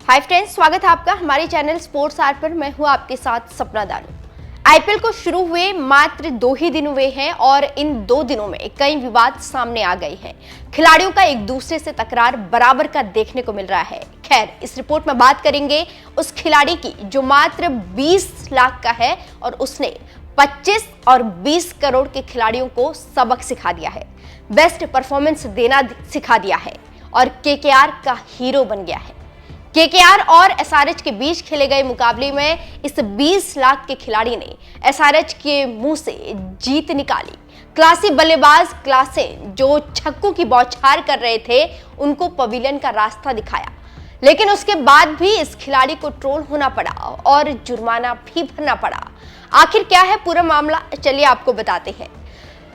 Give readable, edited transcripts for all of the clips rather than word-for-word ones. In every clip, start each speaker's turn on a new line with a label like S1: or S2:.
S1: Hi friends, स्वागत है आपका हमारे चैनल स्पोर्ट्स आर्ट पर। मैं हूं आपके साथ सपना दानू। आईपीएल को शुरू हुए मात्र 2 ही दिन हुए हैं और इन 2 दिनों में कई विवाद सामने आ गए हैं। खिलाड़ियों का एक दूसरे से तकरार बराबर का देखने को मिल रहा है। खैर, इस रिपोर्ट में बात करेंगे उस खिलाड़ी की जो मात्र 20 लाख का है और उसने 25 और 20 करोड़ के खिलाड़ियों को सबक सिखा दिया है, बेस्ट परफॉर्मेंस देना सिखा दिया है और केकेआर का हीरो बन गया है। केकेआर और एसआरएच के बीच खेले गए मुकाबले में इस 20 लाख के खिलाड़ी ने एसआरएच के मुंह से जीत निकाली। क्लासी बल्लेबाज क्लासेन जो छक्कों की बौछार कर रहे थे, उनको पवेलियन का रास्ता दिखाया, लेकिन उसके बाद भी इस खिलाड़ी को ट्रोल होना पड़ा और जुर्माना भी भरना पड़ा। आखिर क्या है पूरा मामला, चलिए आपको बताते हैं।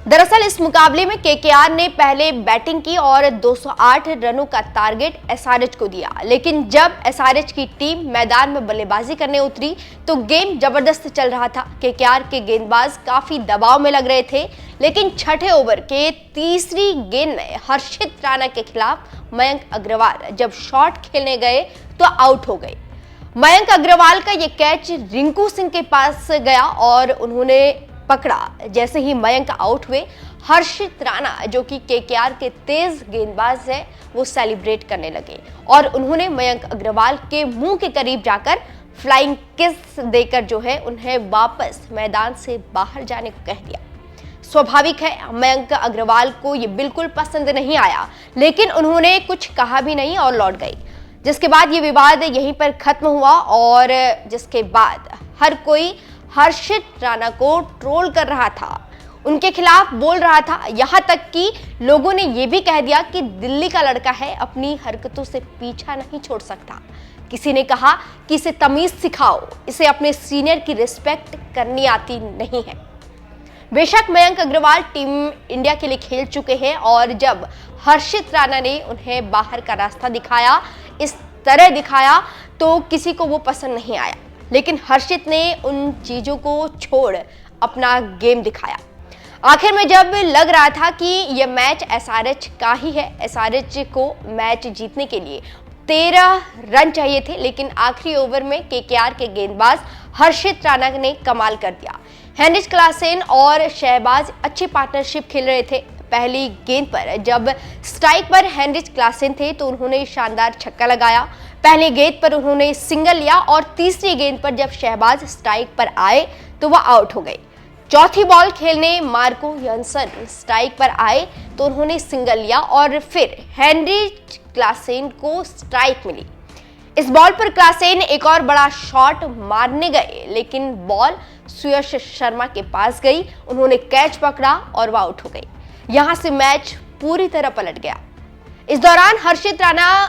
S1: दरअसल इस मुकाबले में केकेआर ने पहले बैटिंग की और 208 रनों का टारगेट एसआरएच को दिया, लेकिन जब एसआरएच की टीम मैदान में बल्लेबाजी करने उतरी तो गेम जबरदस्त चल रहा था। केकेआर के गेंदबाज काफी दबाव में लग रहे थे, लेकिन छठे ओवर के तीसरी गेंद में हर्षित राणा के खिलाफ मयंक अग्रवाल जब शॉट खेलने गए तो आउट हो गए। मयंक अग्रवाल का ये कैच रिंकू सिंह के पास गया और उन्होंने पकड़ा। जैसे ही मयंक आउट हुए, हर्षित राणा जो कि केकेआर के तेज गेंदबाज है, वो सेलिब्रेट करने लगे और उन्होंने मयंक अग्रवाल के मुंह के करीब जाकर फ्लाइंग किस देकर जो है उन्हें वापस मैदान से बाहर जाने को कह दिया। स्वाभाविक है, मयंक अग्रवाल को ये बिल्कुल पसंद नहीं आया, लेकिन उन्होंने कुछ कहा भी नहीं और लौट गई। जिसके बाद ये विवाद यहीं पर खत्म हुआ और जिसके बाद हर कोई हर्षित राणा को ट्रोल कर रहा था, उनके खिलाफ बोल रहा था। यहां तक कि लोगों ने यह भी कह दिया कि दिल्ली का लड़का है, अपनी हरकतों से पीछा नहीं छोड़ सकता। किसी ने कहा कि इसे तमीज सिखाओ, इसे अपने सीनियर की रिस्पेक्ट करनी आती नहीं है। बेशक मयंक अग्रवाल टीम इंडिया के लिए खेल चुके हैं और जब हर्षित राणा ने उन्हें बाहर का रास्ता दिखाया, इस तरह दिखाया, तो किसी को वो पसंद नहीं आया, लेकिन हर्षित ने उन चीजों को छोड़ अपना गेम दिखाया। आखिर में जब लग रहा था कि यह मैच एसआरएच का ही है, एसआरएच को मैच जीतने के लिए 13 रन चाहिए थे, लेकिन आखिरी ओवर में केकेआर के गेंदबाज हर्षित राणा ने कमाल कर दिया। हेनरिच क्लासेन और शहबाज अच्छी पार्टनरशिप खेल रहे थे। पहली गेंद पर जब स्ट्राइक पर हेनरिच क्लासेन थे तो उन्होंने शानदार छक्का लगाया। पहली गेंद पर उन्होंने सिंगल लिया और तीसरी गेंद पर जब शहबाज स्ट्राइक पर आए तो वह आउट हो गए। चौथी बॉल खेलने मार्को यंसन स्ट्राइक पर आए तो उन्होंने सिंगल लिया और फिर हेनरिच क्लासेन को स्ट्राइक मिली। इस बॉल पर क्लासेन एक और बड़ा शॉट मारने गए, लेकिन बॉल सुयश शर्मा के पास गई, उन्होंने कैच पकड़ा और वह आउट हो गई। यहां से मैच पूरी तरह पलट गया। इस दौरान हर्षित राणा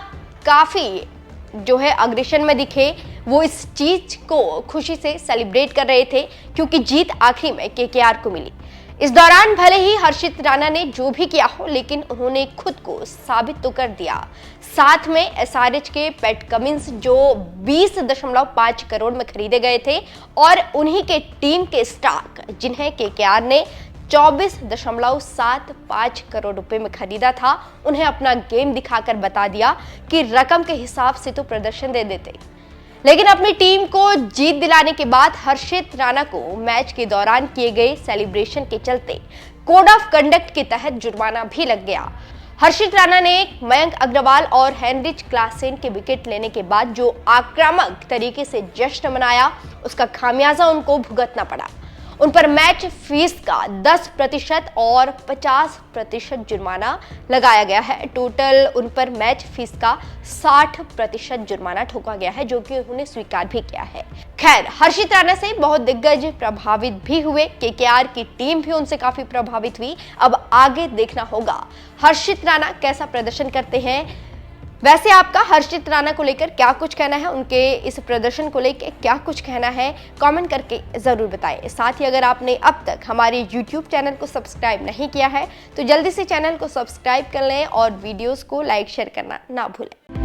S1: काफी जो है अग्रेशन में दिखे, वो इस चीज को खुशी से सेलिब्रेट कर रहे थे क्योंकि जीत आखिरी में केकेआर को मिली। इस दौरान भले ही हर्षित राणा ने जो भी किया हो, लेकिन उन्होंने खुद को साबित तो कर दिया। साथ में एसआरएच के पैट कमिंस जो 20.5 करोड़ में खरीदे गए थे और उन्हीं के टीम के स्टार जिन्हें केकेआर ने 24.75 करोड़ रुपए में खरीदा था, उन्हें अपना गेम दिखाकर बता दिया कि रकम के हिसाब से तो प्रदर्शन दे देते। लेकिन अपनी टीम को जीत दिलाने के बाद हर्षित राणा को मैच के दौरान किए गए सेलिब्रेशन के चलते कोड ऑफ कंडक्ट के तहत जुर्माना भी लग गया। हर्षित राणा ने मयंक अग्रवाल और हेनरिच क्लासेन के विकेट लेने के बाद जो आक्रामक तरीके से जश्न मनाया, उसका खामियाजा उनको भुगतना पड़ा। उन पर मैच फीस का 10% और 50% जुर्माना लगाया गया है। टोटल उन पर मैच फीस का 60% जुर्माना ठोका गया है, जो कि उन्होंने स्वीकार भी किया है। खैर, हर्षित राणा से बहुत दिग्गज प्रभावित भी हुए, केकेआर की टीम भी उनसे काफी प्रभावित हुई। अब आगे देखना होगा हर्षित राणा कैसा प्रदर्शन करते हैं। वैसे आपका हर्षित राणा को लेकर क्या कुछ कहना है, उनके इस प्रदर्शन को लेकर क्या कुछ कहना है, कमेंट करके जरूर बताएं। साथ ही अगर आपने अब तक हमारे YouTube चैनल को सब्सक्राइब नहीं किया है तो जल्दी से चैनल को सब्सक्राइब कर लें और वीडियोस को लाइक शेयर करना ना भूलें।